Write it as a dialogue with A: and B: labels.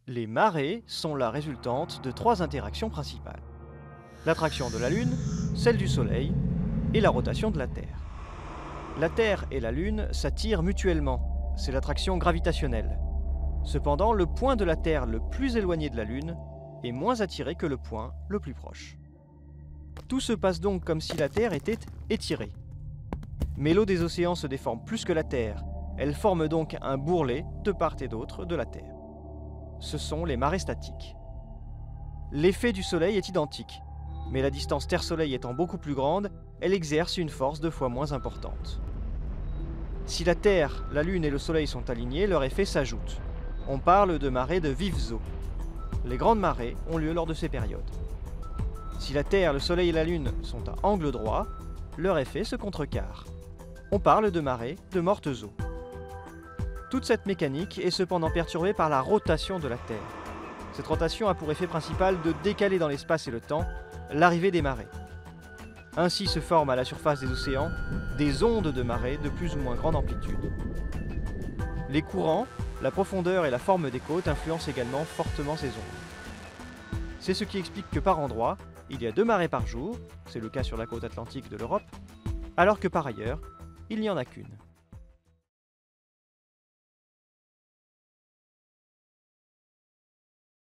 A: Les marées sont la résultante de trois interactions principales. L'attraction de la Lune, celle du Soleil et la rotation de la Terre. La Terre et la Lune s'attirent mutuellement, c'est l'attraction gravitationnelle. Cependant, le point de la Terre le plus éloigné de la Lune est moins attiré que le point le plus proche. Tout se passe donc comme si la Terre était étirée. Mais l'eau des océans se déforme plus que la Terre, elle forme donc un bourrelet de part et d'autre de la Terre. Ce sont les marées statiques. L'effet du Soleil est identique, mais la distance Terre-Soleil étant beaucoup plus grande, elle exerce une force 2 fois moins importante. Si la Terre, la Lune et le Soleil sont alignés, leur effet s'ajoute. On parle de marées de vives eaux. Les grandes marées ont lieu lors de ces périodes. Si la Terre, le Soleil et la Lune sont à angle droit, leur effet se contrecarre. On parle de marées de mortes eaux. Toute cette mécanique est cependant perturbée par la rotation de la Terre. Cette rotation a pour effet principal de décaler dans l'espace et le temps l'arrivée des marées. Ainsi se forment à la surface des océans des ondes de marée de plus ou moins grande amplitude. Les courants, la profondeur et la forme des côtes influencent également fortement ces ondes. C'est ce qui explique que par endroits, il y a 2 marées par jour, c'est le cas sur la côte atlantique de l'Europe, alors que par ailleurs, il n'y en a qu'une.